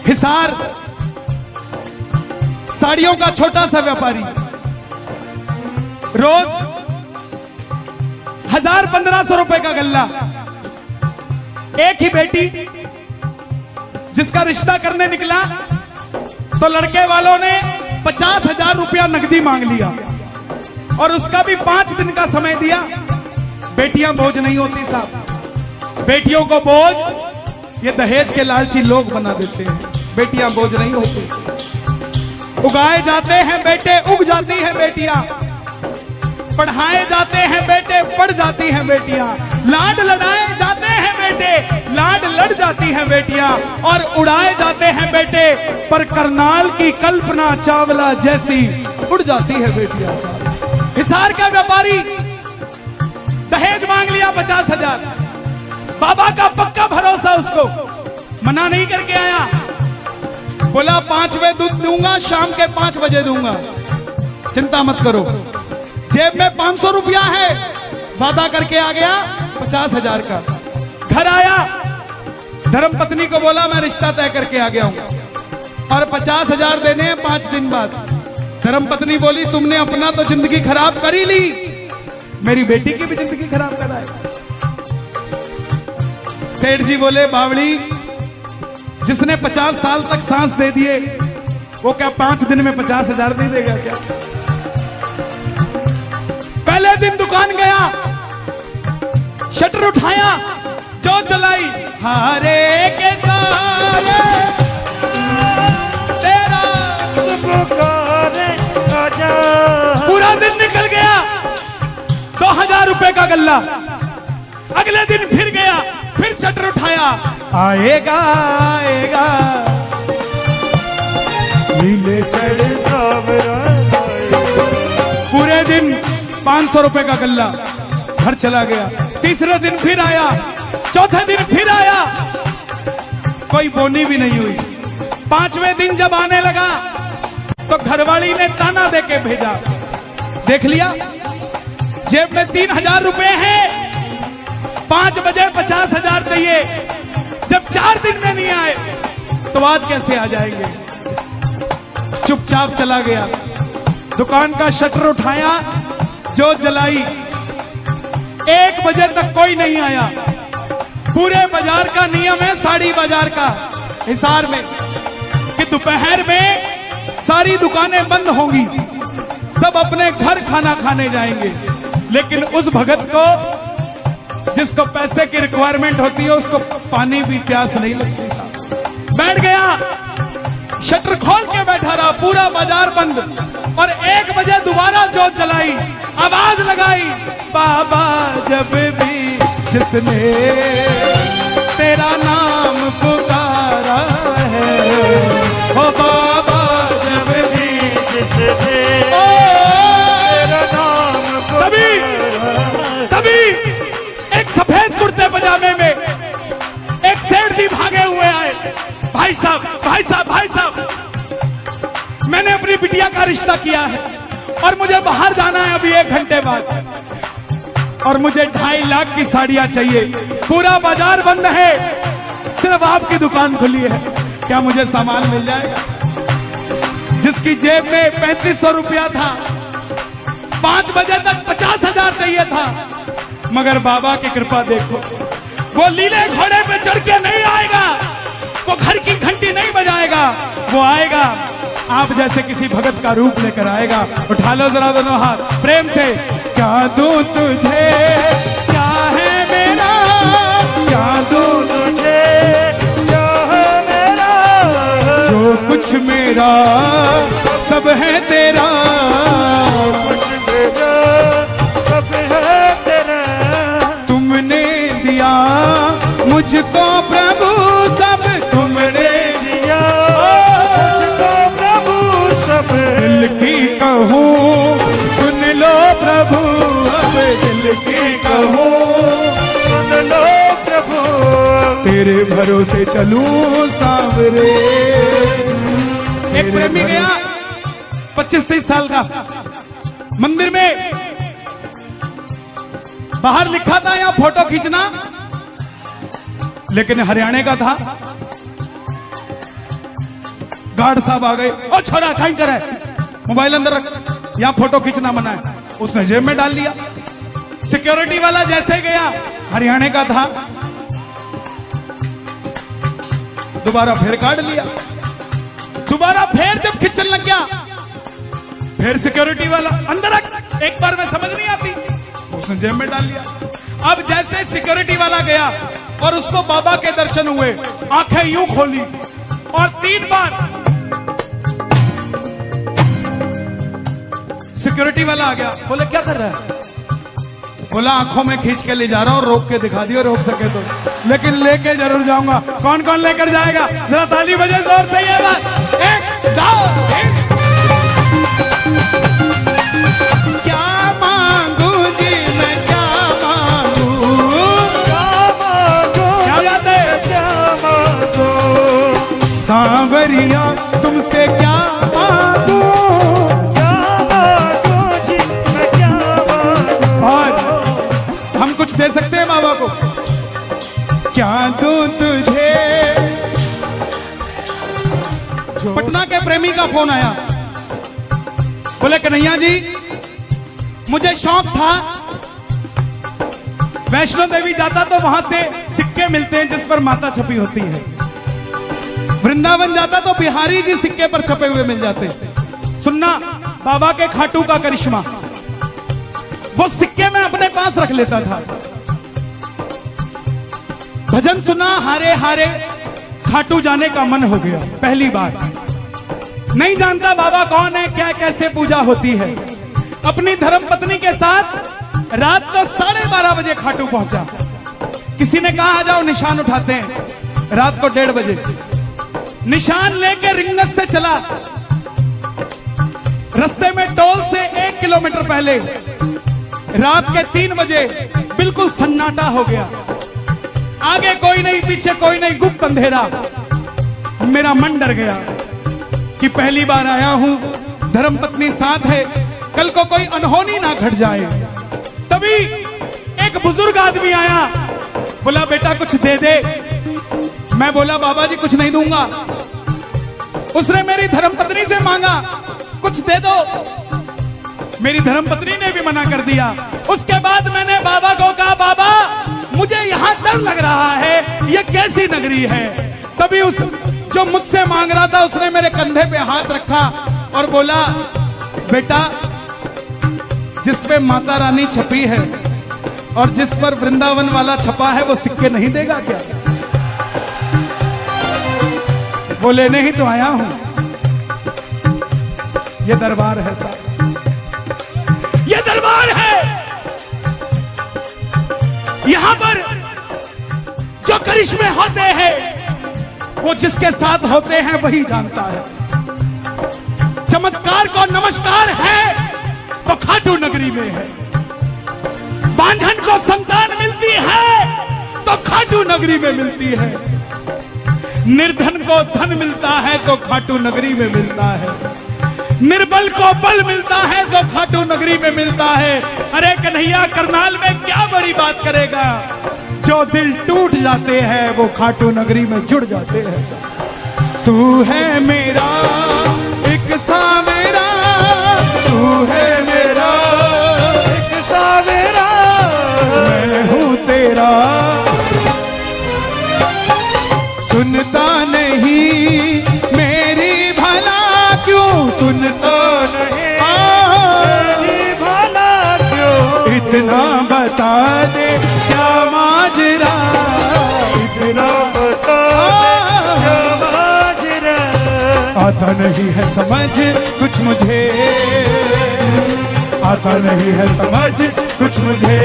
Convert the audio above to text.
हिसार साड़ियों का छोटा सा व्यापारी रोज 1000-1500 रुपए का गल्ला। एक ही बेटी जिसका रिश्ता करने निकला तो लड़के वालों ने 50,000 रुपया नकदी मांग लिया और उसका भी 5 दिन का समय दिया। बेटियां बोझ नहीं होती साहब, बेटियों को बोझ ये दहेज के लालची लोग बना देते हैं। बेटियां बोझ नहीं होती, उगाए जाते हैं बेटे, उग जाती हैं बेटियां, पढ़ाए जाते हैं बेटे, पढ़ जाती हैं बेटियां, लाड लड़ाए जाते हैं बेटे, लाड लड़ जाती हैं बेटियां, और उड़ाए जाते हैं बेटे, पर करनाल की कल्पना चावला जैसी उड़ जाती है बेटियां। हिसार का व्यापारी दहेज मांग लिया 50,000। बाबा का पक्का भरोसा, उसको मना नहीं करके आया। बोला 5वें दूध दूंगा, शाम के 5 बजे दूंगा, चिंता मत करो। जेब में 500 रुपया है, वादा करके आ गया 50,000 का। घर आया, धर्मपत्नी को बोला मैं रिश्ता तय करके आ गया हूं और 50,000 देने हैं 5 दिन बाद। धर्मपत्नी बोली तुमने अपना तो जिंदगी खराब कर ही ली, मेरी बेटी की भी जिंदगी खराब कराए। सेठ जी बोले बावड़ी, जिसने 50 साल तक सांस दे दिए वो क्या 5 दिन में 50,000 दे देगा क्या? पहले दिन दुकान गया, शटर उठाया, जो चलाई, हारे के सारे तेरा पुकारे आजा। पूरा दिन निकल गया, 2000 रुपए का गल्ला। अगले दिन फिर गया, फिर शटर उठाया, आएगा आएगा नीले चढ़ सावरा। पूरे दिन 500 रुपए का गल्ला, घर चला गया। तीसरे दिन फिर आया, चौथे दिन फिर आया, कोई बोनी भी नहीं हुई। 5वें दिन जब आने लगा तो घरवाली ने ताना देके भेजा, देख लिया जेब में 3000 रुपए हैं, 5 बजे 50,000 चाहिए। जब 4 दिन में नहीं आए तो आज कैसे आ जाएंगे? चुपचाप चला गया, दुकान का शटर उठाया, जो जलाई। 1 बजे तक कोई नहीं आया। पूरे बाजार का नियम है, साड़ी बाजार का हिसार में, कि दोपहर में सारी दुकानें बंद होंगी, सब अपने घर खाना खाने जाएंगे। लेकिन उस भगत को, जिसको पैसे की रिक्वायरमेंट होती है, उसको पानी भी प्यास नहीं लगती साहब। बैठ गया, शटर खोल के बैठा रहा, पूरा बाजार बंद। और 1 बजे दोबारा जोत जलाई, आवाज लगाई, बाबा जब भी जिसने तेरा नाम पुकारा है, ओ बाबा जब भी जिसने तेरा नाम पुकारा। तभी एक सफेद कुर्ते पजामे में एक सेठ जी भागे हुए आए। भाई साहब, भाई साहब, भाई साहब, मैंने अपनी बिटिया का रिश्ता किया है और मुझे बाहर जाना है अभी 1 घंटे बाद, और मुझे 2.5 लाख की साड़ियां चाहिए। पूरा बाजार बंद है, सिर्फ आपकी दुकान खुली है, क्या मुझे सामान मिल जाएगा? जिसकी जेब में 3500 रुपया था, 5 बजे तक 50,000 चाहिए था। मगर बाबा की कृपा देखो, वो लीले घोड़े पे चढ़ के नहीं आएगा, वो घर की घंटी नहीं बजाएगा, वो आएगा आप जैसे किसी भगत का रूप लेकर आएगा। उठा लो जरा दोनों हाथ प्रेम से। क्या दूं तुझे, क्या है मेरा, क्या दूं तुझे, क्या है मेरा, जो कुछ मेरा सब है तेरा, कुछ मेरा सब है तेरा। तुमने दिया मुझको प्रभु सब, तुमने दिया मुझको प्रभु सब। दिल की कहूँ सुन लो प्रभु, अब दिल की कहूँ सुन लो प्रभु, तेरे भरोसे चलूं सांवरे। एक प्रेमी गया 25-30 साल का, मंदिर में बाहर लिखा था यहाँ फोटो खींचना, लेकिन हरियाणा का था। गार्ड साहब आ गए, ओ छोरा कहीं करे, मोबाइल अंदर रख, यहाँ फोटो खींचना मना है। उसने जेब में डाल लिया। सिक्योरिटी वाला जैसे गया, हरियाणा का था, दोबारा फिर काट लिया। दोबारा फिर जब खिंचन लग गया, फिर सिक्योरिटी वाला अंदर रख, एक बार में समझ नहीं आती, उसने जेब में डाल लिया। अब जैसे सिक्योरिटी वाला गया और उसको बाबा के दर्शन हुए, आंखें यूं खोली और 3 बार सिक्योरिटी वाला आ गया। बोले क्या कर रहा है? बोला आंखों में खींच के ले जा रहा हूं, रोक के दिखा दियो, रोक सके तो, लेकिन लेके जरूर जाऊंगा। कौन कौन लेकर जाएगा? जरा ताली बजे जोर से ये बात। 1 2 3। क्या मांगू जी मैं, क्या मांगू, क्या बात है, क्या मांगू सांवरिया तुमसे, क्या मांगू, हम कुछ दे सकते हैं बाबा को? क्या दूं तुझे? पटना के प्रेमी का फोन आया, बोले कन्हैया जी मुझे शौक था, वैष्णो देवी जाता तो वहां से सिक्के मिलते हैं जिस पर माता छपी होती है, वृंदावन जाता तो बिहारी जी सिक्के पर छपे हुए मिल जाते। सुनना बाबा के खाटू का करिश्मा, वो सिक्के में अपने पास रख लेता था। भजन सुना, हारे हारे खाटू जाने का मन हो गया। पहली बार नहीं जानता बाबा कौन है, क्या कैसे पूजा होती है। अपनी धर्म पत्नी के साथ रात को 12:30 बजे खाटू पहुंचा। किसी ने कहा आ जाओ निशान उठाते हैं। रात को 1:30 बजे निशान लेके रिंगस से चला। रास्ते में टोल से 1 किलोमीटर पहले रात के 3 बजे बिल्कुल सन्नाटा हो गया। आगे कोई नहीं, पीछे कोई नहीं, गुप्त अंधेरा। मेरा मन डर गया कि पहली बार आया हूं, धर्मपत्नी साथ है, कल को कोई अनहोनी ना घट जाए। तभी एक बुजुर्ग आदमी आया, बोला बेटा कुछ दे दे। मैं बोला बाबा जी कुछ नहीं दूंगा। उसने मेरी धर्मपत्नी से मांगा कुछ दे दो, मेरी धर्मपत्नी ने भी मना कर दिया। उसके बाद मैंने बाबा को कहा बाबा मुझे यहां डर लग रहा है, ये कैसी नगरी है। तभी उस जो मुझसे मांग रहा था उसने मेरे कंधे पे हाथ रखा और बोला बेटा जिस पे माता रानी छपी है और जिस पर वृंदावन वाला छपा है वो सिक्के नहीं देगा क्या? वो लेने ही तो आया हूं। ये दरबार है साहब, ये दरबार है। यहां पर जो करिश्मे होते हैं वो जिसके साथ होते हैं वही जानता है। चमत्कार को नमस्कार है तो खाटू नगरी में है। बांधन को संतान मिलती है तो खाटू नगरी में मिलती है। निर्धन को धन मिलता है तो खाटू नगरी में मिलता है। निर्बल को बल मिलता है तो खाटू नगरी में मिलता है। अरे कन्हैया करनाल में क्या बड़ी बात करेगा, जो दिल टूट जाते हैं वो खाटू नगरी में जुड़ जाते हैं। तू है मेरा एक सावेरा, तू है मेरा एक सावेरा, मैं हूँ तेरा। सुनता नहीं मेरी भला क्यों, सुनता नहीं मेरी भला क्यों, इतना बता दे क्या माजरा, इतना बता दे क्या माजरा। आता नहीं है समझ कुछ मुझे, आता नहीं है समझ कुछ मुझे।